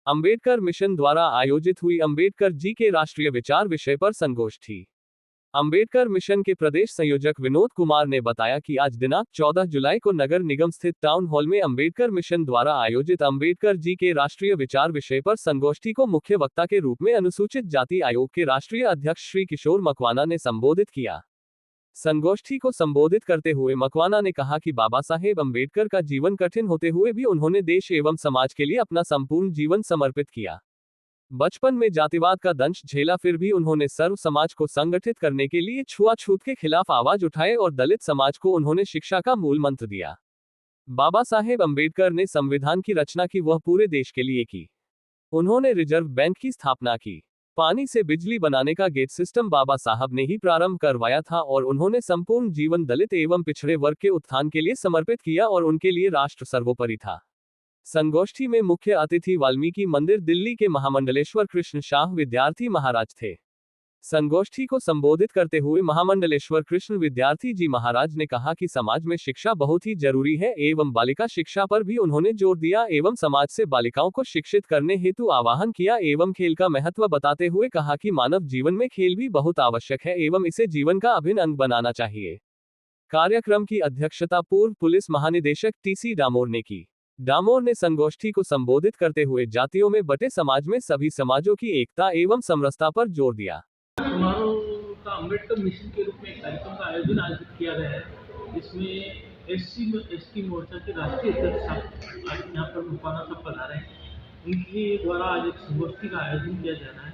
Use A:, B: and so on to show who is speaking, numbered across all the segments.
A: Ambedkar mission द्वारा आयोजित हुई अंबेडकर जी के राष्ट्रीय विचार विषय पर संगोष्ठी। अंबेडकर मिशन के प्रदेश संयोजक विनोद कुमार ने बताया कि आज दिनांक 14 जुलाई को नगर निगम स्थित टाउन हॉल में अंबेडकर मिशन द्वारा आयोजित अंबेडकर जी के राष्ट्रीय विचार विषय पर संगोष्ठी को मुख्य वक्ता के रूप में अनुसूचित जाति आयोग के राष्ट्रीय अध्यक्ष श्री किशोर मकवाना ने संबोधित किया। संगोष्ठी को संबोधित करते हुए मकवाना ने कहा कि बाबा साहेब अंबेडकर का जीवन कठिन होते हुए भी उन्होंने देश एवं समाज के लिए अपना संपूर्ण जीवन समर्पित किया। बचपन में जातिवाद का दंश झेला, फिर भी उन्होंने सर्व समाज को संगठित करने के लिए छुआछूत के खिलाफ आवाज उठाए और दलित समाज को उन्होंने शिक्षा का मूल मंत्र दिया। बाबा साहेब अंबेडकर ने संविधान की रचना की, वह पूरे देश के लिए की। उन्होंने रिजर्व बैंक की स्थापना की। पानी से बिजली बनाने का गेट सिस्टम बाबा साहब ने ही प्रारंभ करवाया था और उन्होंने संपूर्ण जीवन दलित एवं पिछड़े वर्ग के उत्थान के लिए समर्पित किया और उनके लिए राष्ट्र सर्वोपरि था। संगोष्ठी में मुख्य अतिथि वाल्मीकि मंदिर दिल्ली के महामंडलेश्वर कृष्ण शाह विद्यार्थी महाराज थे। संगोष्ठी को संबोधित करते हुए महामंडलेश्वर कृष्ण विद्यार्थी जी महाराज ने कहा कि समाज में शिक्षा बहुत ही जरूरी है एवं बालिका शिक्षा पर भी उन्होंने जोर दिया एवं समाज से बालिकाओं को शिक्षित करने हेतु आह्वान किया एवं खेल का महत्व बताते हुए कहा कि मानव जीवन में खेल भी बहुत आवश्यक है एवं इसे जीवन का अभिन्न अंग बनाना चाहिए। कार्यक्रम की अध्यक्षता पूर्व पुलिस महानिदेशक टीसी डामोर ने की। डामोर ने संगोष्ठी को संबोधित करते हुए जातियों में बटे समाज में सभी समाजों की एकता एवं समरसता पर जोर दिया।
B: समारोह का अम्बेडकर मिशन के रूप में एक कार्यक्रम का आयोजन आज किया गया है, जिसमें एसटी मोर्चा के राष्ट्रीय अध्यक्ष आज यहाँ पर मकवाना साहब पधारे हैं। उनके द्वारा आज एक संगोष्ठी का आयोजन किया जा रहा है,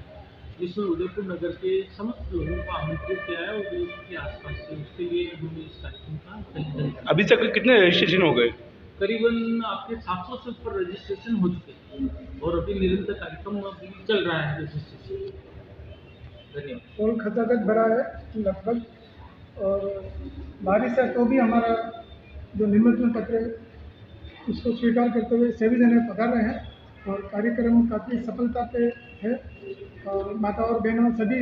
B: जिसमें उदयपुर नगर के समस्त लोगों को आमंत्रित किया है और उदयपुर के आसपास से, उसके लिए उन्होंने इस कार्यक्रम का संयोजन किया।
C: अभी तक कितने रजिस्ट्रेशन हो गए?
B: करीबन आपके 700 से ऊपर रजिस्ट्रेशन हो चुके हैं और अभी निरंतर कार्यक्रम अभी चल रहा है रजिस्ट्रेशन।
D: और खचाखच भरा है लगभग, और बारिश है तो भी हमारा जो निमंत्रण पत्र है उसको स्वीकार करते हुए सभी जने पधार रहे हैं और कार्यक्रम काफ़ी सफलता पे है और माता और बहनों सभी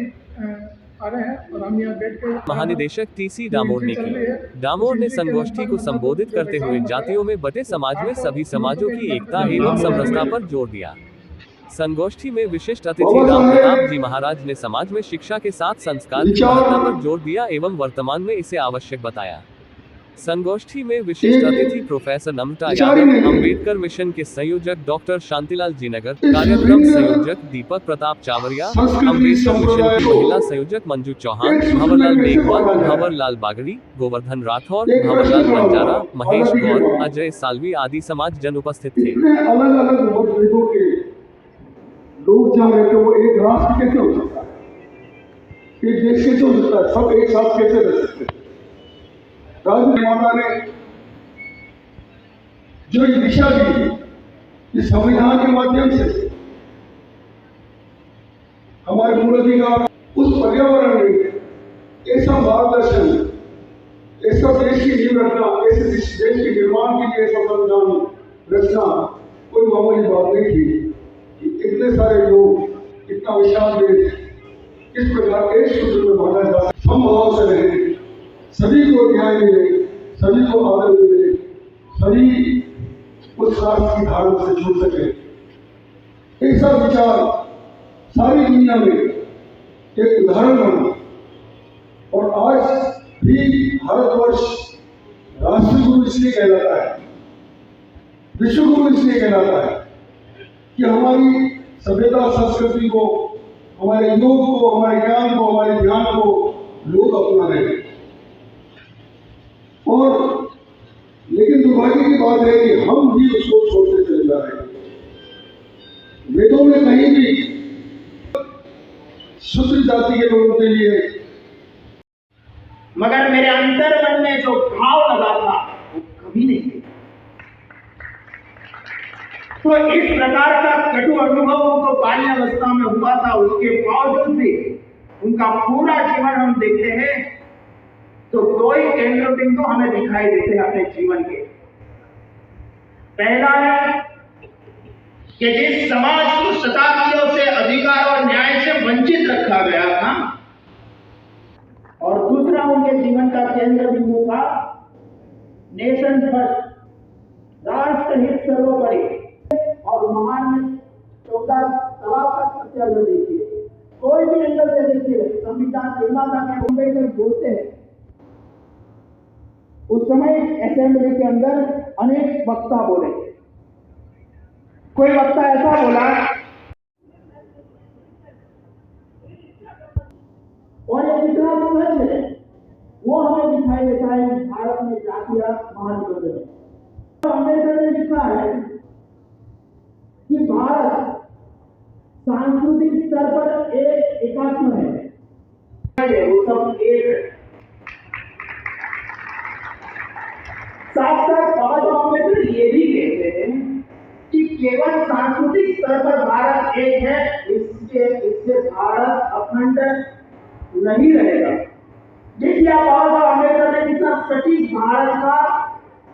D: आ रहे हैं और हम यहाँ बैठ के।
A: महानिदेशक टीसी डामोर ने की। डामोर ने संगोष्ठी को संबोधित करते हुए जातियों में बटे समाज में सभी समाजों की एकता एवं समरसता पर जोर दिया। संगोष्ठी में विशिष्ट अतिथि राम प्रताप जी महाराज ने समाज में शिक्षा के साथ संस्कार की महत्ता पर जोर दिया एवं वर्तमान में इसे आवश्यक बताया। संगोष्ठी में विशिष्ट अतिथि प्रोफेसर नम्रता यादव, अंबेडकर मिशन के संयोजक डॉक्टर शांतिलाल जीनगर, कार्यक्रम संयोजक दीपक प्रताप चावरिया, अंबेडकर मिशन की महिला संयोजक मंजू चौहान, भंवरलाल मेघवाल, भंवरलाल बागड़ी, गोवर्धन राठौर, भंवरलाल बंजारा, महेश गौर, अजय सालवी आदि समाज जन उपस्थित थे।
E: लोग जा रहे थे, वो एक राष्ट्र कैसे हो सकता है, एक देश कैसे हो सकता है, सब एक साथ कैसे रह सकते हैं। राजमाता ने जो ये दिशा दी इस संविधान के माध्यम से, हमारे मूल अधिकार, उस पर्यावरण में ऐसा मार्गदर्शन, ऐसा देश की नींव रखना, ऐसे देश के निर्माण के लिए ऐसा संविधान रचना कोई मामूली बात नहीं थी। इतने सारे लोग, इतना विशाल देश, किस प्रकार एक सूत्र में बांधा जा सकता, समभाव से रहे, सभी को न्याय मिले, सभी को आदर मिले, सभी उस राष्ट्र की धारण से जुड़ सके, ऐसा विचार सारी दुनिया में एक उदाहरण बना। और आज भी भारतवर्ष राष्ट्रगुरु इसलिए कहलाता है, विश्वगुरु इसलिए कहलाता है कि हमारी सभ्यता संस्कृति को, हमारे योग को, हमारे ज्ञान को, हमारे ध्यान को लोग अपना रहे हैं। और लेकिन दुर्भाग्य की बात है कि हम भी उसको छोड़ते चले जा रहे हैं। वेदों में कहीं भी शूद्र जाति के लोगों के लिए,
F: मगर मेरे अंतर्मन में जो भाव लगा था वो कभी नहीं थे। तो इस प्रकार का कटु अनुभव उनको बाल्यावस्था में हुआ था, उसके बावजूद भी उनका पूरा जीवन हम देखते हैं तो दो ही केंद्र बिंदु हमें दिखाई देते हैं अपने जीवन के। पहला है कि जिस समाज को शताब्दियों से अधिकार और न्याय से वंचित रखा गया था, और दूसरा उनके जीवन का केंद्र बिंदु था नेशन फर्स्ट, राष्ट्र हित सर्वोपरि और महान चौदार तलाब का सत्याग्रह देखिए, कोई भी एंगल से देखिए, संविधान निर्माता के अम्बेडकर बोलते हैं। उस समय असेंबली के अंदर अनेक वक्ता बोले, कोई वक्ता ऐसा बोला और ये कितना सच है वो हमें दिखाई देता है भारत में जातीय महानिबंध में। अम्बेडकर ने लिखा है कि भारत सांस्कृतिक स्तर पर एक एकात्म है, वो सब एक है। साथ साथ बाबा साहब अम्बेडकर ये भी कहते हैं कि केवल सांस्कृतिक स्तर पर भारत एक है, इससे भारत अखंड नहीं रहेगा। देखिए आप बाबा साहब अम्बेडकर ने कितना सटीक भारत का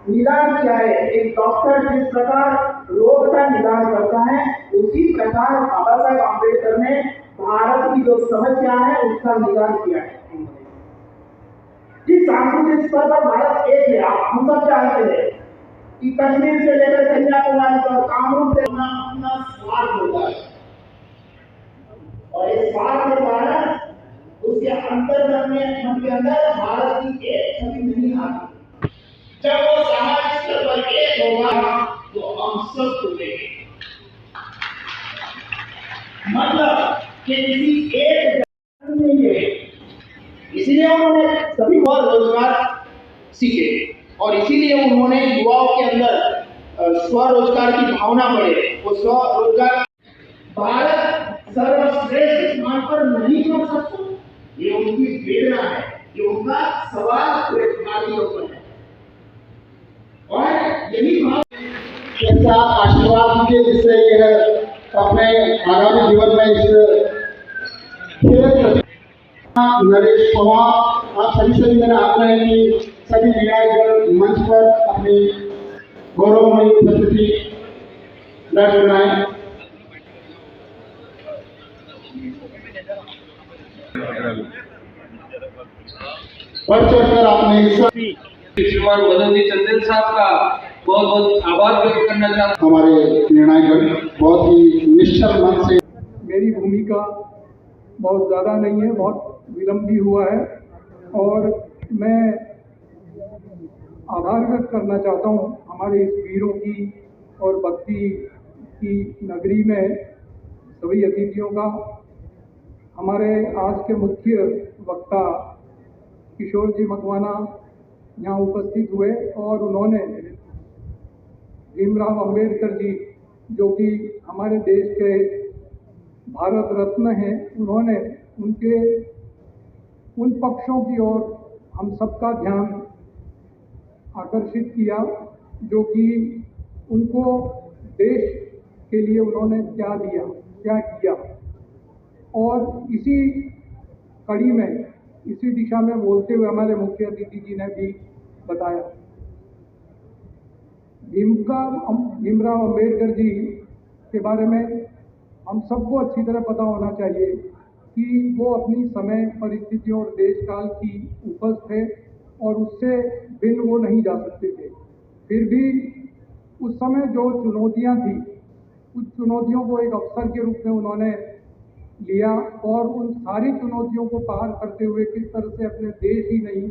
F: निदान किया है। एक डॉक्टर जिस प्रकार रोग का निदान करता है, उसी प्रकार बाबा साहब अम्बेडकर ने भारत की जो समस्या है उसका निदान किया है। जिस सांस्कृतिक स्तर पर भारत एक है, हम सब जानते हैं कि कश्मीर से लेकर कन्याकुमारी तक कानून से अपना स्वार्थ होता है और इस स्वार्थ के कारण उसके अंतर्गत में मन के अंदर भारत की एक छवि नहीं आती। जब वो सामाजिक स्तर पर एक होगा तो हम सब खुलेंगे, मतलब कि किसी एक नहीं है। इसीलिए उन्होंने सभी को रोजगार सीखे और इसीलिए उन्होंने युवाओं के अंदर स्वरोजगार की भावना बढ़े। वो स्वरोजगार भारत सर्वश्रेष्ठ स्थान पर नहीं कर सकता, ये उनकी वेदना है, ये उनका सवाल पूरे भारतीयों पर है और यही भाव
E: ऐसा आशीर्वाद दीजिए जिससे यह अपने आगामी जीवन में इस नरेश पवार आप सभी मेरा आग्रह है कि सभी न्यायगण मंच पर अपनी गौरवमयी उपस्थिति दर्ज कराएं। बढ़ चढ़कर आपने हिस्सा
C: श्रीमान मदन जी चंदेल साहब का बहुत बहुत आभार व्यक्त करना चाहता हूँ।
E: हमारे निर्णायक बहुत ही निश्चल मन से
D: मेरी भूमिका बहुत ज़्यादा नहीं है, बहुत विलम्ब भी हुआ है और मैं आभार व्यक्त करना चाहता हूँ हमारे इस वीरों की और भक्ति की नगरी में सभी अतिथियों का। हमारे आज के मुख्य वक्ता किशोर जी मकवाना यहाँ उपस्थित हुए और उन्होंने भीमराव अंबेडकर जी जो कि हमारे देश के भारत रत्न हैं, उन्होंने उनके उन पक्षों की ओर हम सबका ध्यान आकर्षित किया जो कि उनको देश के लिए उन्होंने क्या दिया, क्या किया। और इसी कड़ी में, इसी दिशा में बोलते हुए हमारे मुख्य अतिथि जी ने भी बताया। भीमराव अंबेडकर जी के बारे में हम सबको अच्छी तरह पता होना चाहिए कि वो अपनी समय, परिस्थितियों और देश काल की उपज थे और उससे भिन्न वो नहीं जा सकते थे। फिर भी उस समय जो चुनौतियां थी, उस चुनौतियों को एक अवसर के रूप में उन्होंने लिया और उन सारी चुनौतियों को पार करते हुए किस तरह से अपने देश ही नहीं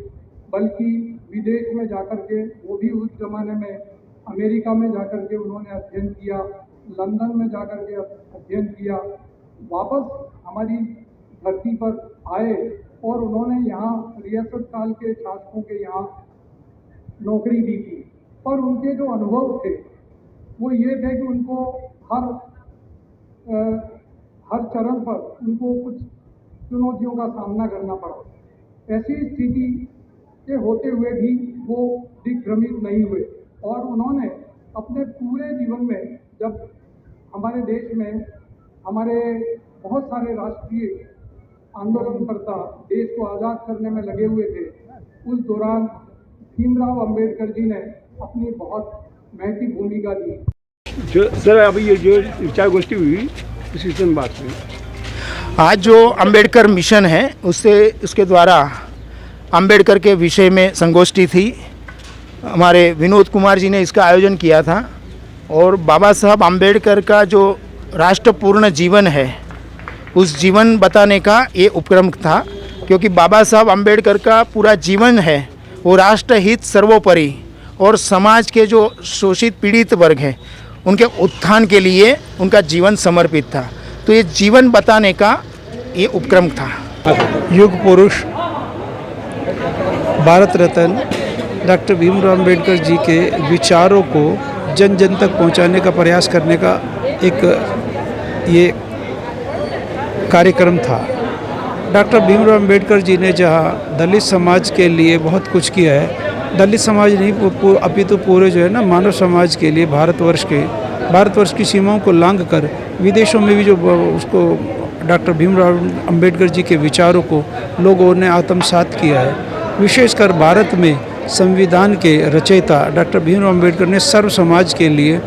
D: बल्कि विदेश में जाकर के, वो भी उस जमाने में अमेरिका में जाकर के उन्होंने अध्ययन किया, लंदन में जाकर के अध्ययन किया, वापस हमारी धरती पर आए और उन्होंने यहाँ रियासत काल के शासकों के यहाँ नौकरी भी की। और उनके जो अनुभव थे वो ये थे कि उनको हर चरण पर उनको कुछ चुनौतियों का सामना करना पड़ा। ऐसी स्थिति के होते हुए भी वो दिग्भ्रमित नहीं हुए और उन्होंने अपने पूरे जीवन में, जब हमारे देश में हमारे बहुत सारे राष्ट्रीय आंदोलनकर्ता देश को आज़ाद करने में लगे हुए थे, उस दौरान भीमराव अंबेडकर जी ने अपनी बहुत महत्वपूर्ण भूमिका दी।
C: जो सर अभी ये जो विचार गोष्ठी हुई उसी से बात हुई।
G: आज जो अंबेडकर मिशन है उसके द्वारा अंबेडकर के विषय में संगोष्ठी थी। हमारे विनोद कुमार जी ने इसका आयोजन किया था और बाबा साहब अंबेडकर का जो राष्ट्रपूर्ण जीवन है उस जीवन बताने का ये उपक्रम था, क्योंकि बाबा साहब अम्बेडकर का पूरा जीवन है वो राष्ट्रहित सर्वोपरि और समाज के जो शोषित पीड़ित वर्ग हैं उनके उत्थान के लिए उनका जीवन समर्पित था। तो ये जीवन बताने का ये उपक्रम था।
H: युग पुरुष भारत रत्न डॉक्टर भीमराव अम्बेडकर जी के विचारों को जन जन तक पहुंचाने का प्रयास करने का एक ये कार्यक्रम था। डॉक्टर भीमराव अम्बेडकर जी ने जहाँ दलित समाज के लिए बहुत कुछ किया है, दलित समाज नहीं अपितु पूरे जो है ना मानव समाज के लिए भारतवर्ष की सीमाओं को लांघ कर विदेशों में भी जो उसको डॉक्टर भीमराव अम्बेडकर जी के विचारों को लोगों ने आत्मसात किया है। विशेषकर भारत में संविधान के रचयिता डॉक्टर भीमराव अम्बेडकर ने सर्व समाज के लिए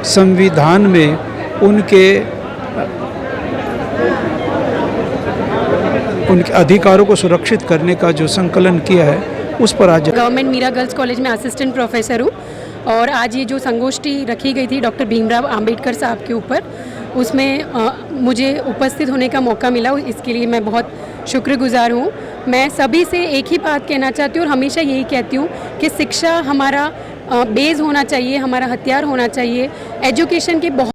H: संविधान में उनके अधिकारों को सुरक्षित करने का जो संकलन किया है उस पर आज
I: गवर्नमेंट मीरा गर्ल्स कॉलेज में असिस्टेंट प्रोफेसर हूँ और आज ये जो संगोष्ठी रखी गई थी डॉक्टर भीमराव अंबेडकर साहब के ऊपर, उसमें मुझे उपस्थित होने का मौका मिला, इसके लिए मैं बहुत शुक्रगुजार हूँ। मैं सभी से एक ही बात कहना चाहती हूँ और हमेशा यही कहती हूँ कि शिक्षा हमारा बेस होना चाहिए, हमारा हथियार होना चाहिए। एजुकेशन के बहुत